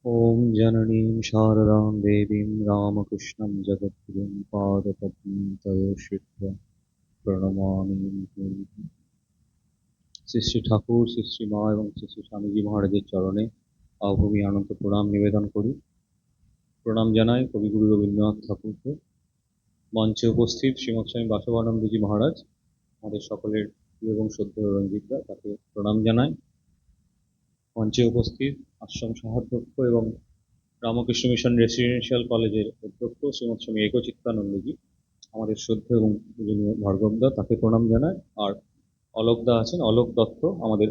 ॐ जननीं शारदां देवीं रामकृष्णं जगद्गुरुं पादपद्मं तयोश्रित्वा প্রণমামি মুহুর্মুহুঃ। শ্রী শ্রী ঠাকুর, শ্রী শ্রী মা এবং শ্রী শ্রী স্বামীজি মহারাজের চরণে আভূমি আনন্ত প্রণাম নিবেদন করি। প্রণাম জানাই কবিগুরু রবীন্দ্রনাথ ঠাকুরকে। মঞ্চে উপস্থিত শ্রীমৎ স্বামী বাসবানন্দজি মহারাজ, আমাদের সকলের প্রিয় এবং শ্রদ্ধেয় রঞ্জিতদা, তাকে প্রণাম জানাই। মঞ্চে উপস্থিত আশ্রম সহাধ্যক্ষ এবং রামকৃষ্ণ মিশন রেসিডেন্সিয়াল কলেজের অধ্যক্ষ শ্রীমৎ স্বামী একচিত্তানন্দজি, আমাদের শ্রদ্ধেয় এবং পূজনীয় ভার্গবদা, তাকে প্রণাম জানায়। আর অলোকদা আছেন, অলোক দত্ত আমাদের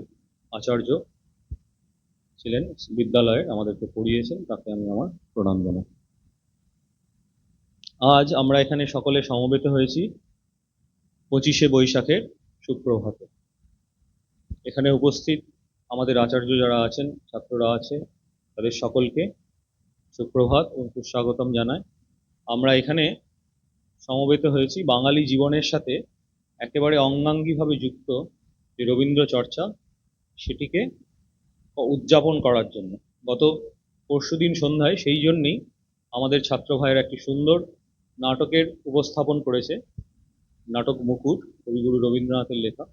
আচার্য ছিলেন বিদ্যালয়ে, আমাদেরকে পড়িয়েছেন, তাকে আমি আমার প্রণাম জানাই। আজ আমরা এখানে সকলে সমবেত হয়েছি 25শে বৈশাখের সুপ্রভাতে। এখানে উপস্থিত আমাদের আচার্য যারা আছেন, ছাত্ররা আছে, তাদের সকলকে সুপ্রভাত এবং সুস্বাগতম জানাই। আমরা এখানে সমবেত হয়েছি বাঙালি জীবনের সাথে একেবারে অঙ্গাঙ্গিভাবে যুক্ত যে রবীন্দ্র চর্চা, সেটিকে উদযাপন করার জন্য। গত পরশুদিন সন্ধ্যায় সেই জন্যই আমাদের ছাত্র ভাইয়ের একটি সুন্দর নাটকের উপস্থাপন করেছে, নাটক মুকুট, কবিগুরু রবীন্দ্রনাথের লেখা।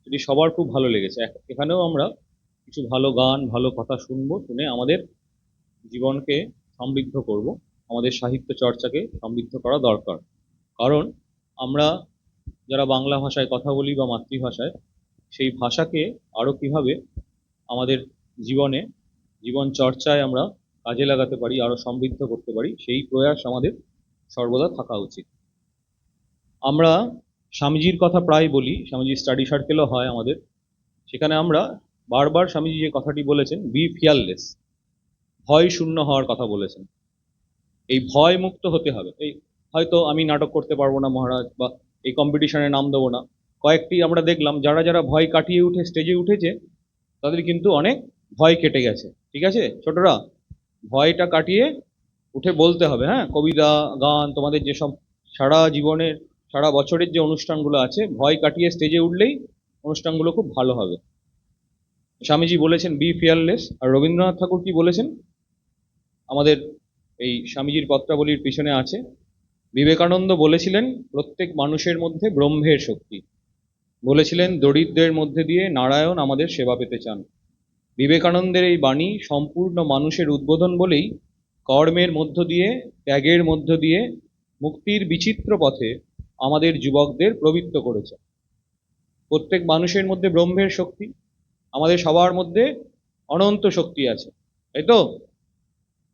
সেটি সবার খুব ভালো লেগেছে। এখানেও আমরা কিছু ভালো গান, ভালো কথা শুনবো, শুনে আমাদের জীবনকে সমৃদ্ধ করব। আমাদের সাহিত্য চর্চাকে সমৃদ্ধ করা দরকার। কারণ আমরা যারা বাংলা ভাষায় কথা বলি বা মাতৃভাষায়, সেই ভাষাকে আরো কিভাবে আমাদের জীবনে, জীবন চর্চায় আমরা কাজে লাগাতে পারি, আরো সমৃদ্ধ করতে পারি, সেই প্রয়াস আমাদের সর্বদা থাকা উচিত। আমরা স্বামীজির কথা প্রায় বলি, স্বামীজির স্টাডি সার্কেলও হয় আমাদের, সেখানে আমরা বারবার স্বামীজি যে কথাটি বলেছেন, বি ফিয়ারলেস, ভয় শূন্য হওয়ার কথা বলেছেন। এই ভয় মুক্ত হতে হবে। এই হয়তো আমি নাটক করতে পারবো না মহারাজ, বা এই কম্পিটিশনে নাম দেবো না, কয়েকটি আমরা দেখলাম যারা যারা ভয় কাটিয়ে উঠে স্টেজে উঠেছে, তাদের কিন্তু অনেক ভয় কেটে গেছে। ঠিক আছে ছোটরা, ভয়টা কাটিয়ে উঠে বলতে হবে। হ্যাঁ, কবিতা, গান, তোমাদের যেসব সারা জীবনের, সারা বছরের যে অনুষ্ঠানগুলো আছে, ভয় কাটিয়ে স্টেজে উঠলেই অনুষ্ঠানগুলো খুব ভালো হবে। স্বামীজি বলেছেন বি ফিয়ারলেস। আর রবীন্দ্রনাথ ঠাকুর কি বলেছেন? আমাদের এই স্বামীজির পত্রাবলীর পিছনে আছে, বিবেকানন্দ বলেছিলেন প্রত্যেক মানুষের মধ্যে ব্রহ্মের শক্তি। বলেছিলেন দরিদ্রের মধ্যে দিয়ে নারায়ণ আমাদের সেবা পেতে চান। বিবেকানন্দের এই বাণী সম্পূর্ণ মানুষের উদ্বোধন বলেই কর্মের মধ্য দিয়ে, ত্যাগের মধ্য দিয়ে মুক্তির বিচিত্র পথে আমাদের যুবকদের প্রবৃত্ত করেছে। প্রত্যেক মানুষের মধ্যে ব্রহ্মের শক্তি, আমাদের সবার মধ্যে অনন্ত শক্তি আছে, তাই তো?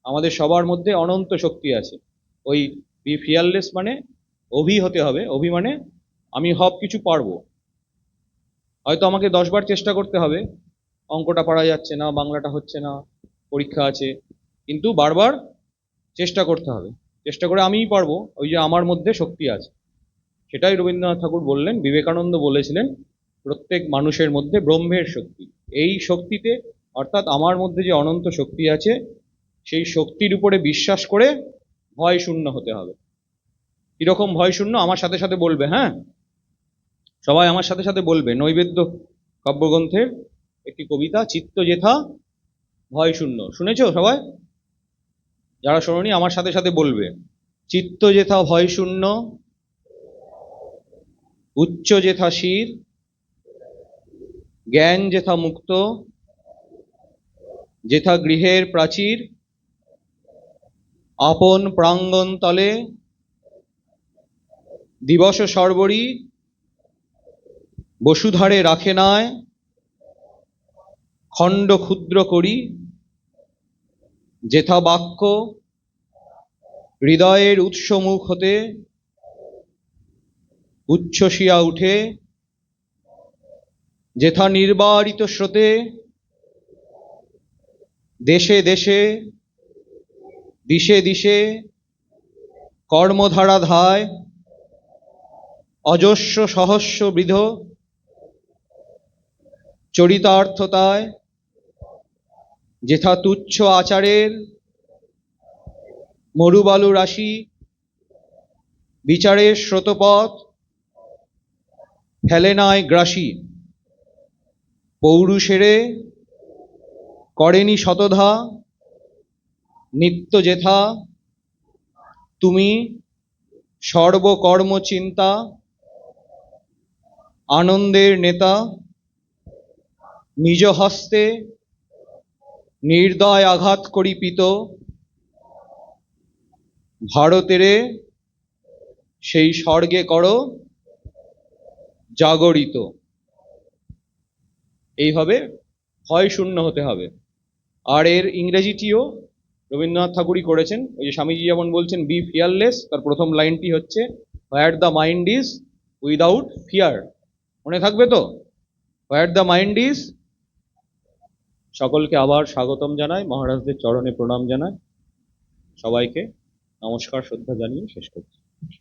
আমাদের সবার মধ্যে অনন্ত শক্তি আছে। ওই বি ফিয়ারলেস মানে অভি হতে হবে। অভি মানে আমি সব কিছু পারবো। হয়তো আমাকে 10বার চেষ্টা করতে হবে, অঙ্কটা পারা যাচ্ছে না, বাংলাটা হচ্ছে না, পরীক্ষা আছে, কিন্তু বারবার চেষ্টা করতে হবে। চেষ্টা করে আমিই পারবো, ওই যে আমার মধ্যে শক্তি আছে। সেটাই রবীন্দ্রনাথ ঠাকুর বললেন, বিবেকানন্দ বলেছিলেন প্রত্যেক মানুষের মধ্যে ব্রহ্মের শক্তি। এই শক্তিতে, অর্থাৎ আমার মধ্যে যে অনন্ত শক্তি আছে, সেই শক্তির উপরে বিশ্বাস করে ভয় শূন্য হতে হবে। কিরকম ভয় শূন্য? আমার সাথে সাথে বলবে। হ্যাঁ, সবাই আমার সাথে সাথে বলবে নৈবেদ্য কাব্যগ্রন্থের একটি কবিতা, চিত্ত যেথা ভয় শূন্য। শুনেছো সবাই? যারা শোনোনি আমার সাথে সাথে বলবে, চিত্ত যেথা ভয় শূন্য, উচ্চ যেথা শির, জ্ঞান যেথা মুক্ত, যেথা গৃহের প্রাচীর, আপন প্রাঙ্গণ তলে দিবস সর্বরি বসুধারে রাখে নায়, খণ্ড ক্ষুদ্র করি, যেথা বাক্য হৃদয়ের উৎসমুখ হতে উচ্ছ্বসিয়া উঠে, যেথা নির্বারিত স্রোতে দেশে দেশে দিশে দিশে কর্মধারা ধায়, অজস্র সহস্র বৃধ চরিতার্থতায়, যেথা তুচ্ছ আচারের মরুবালু রাশি বিচারের স্রোতপথ ফেলে নাই গ্রাসী, পৌরুষেরে করেনি শতধা নিত্য যেথা তুমি সর্বকর্ম চিন্তা আনন্দের নেতা নিজ হস্তে নির্দয় আঘাত করি পিত ভারতেরে সেই স্বর্গে করো জাগরিত। এইভাবে ভয় শূন্য হতে হবে। আর এর ইংরেজিটিও রবীন্দ্রনাথ ঠাকুরই করেছেন। ওই যে স্বামীজি যেমন বলছেন বি ফিয়ারলেস, তার প্রথম লাইনটি হচ্ছে where the mind is without fear. মনে থাকবে তো? Where the mind is. সকলকে আবার স্বাগতম জানাই, মহারাজদের চরণে প্রণাম জানাই, সবাইকে নমস্কার শ্রদ্ধা জানিয়ে শেষ করছি।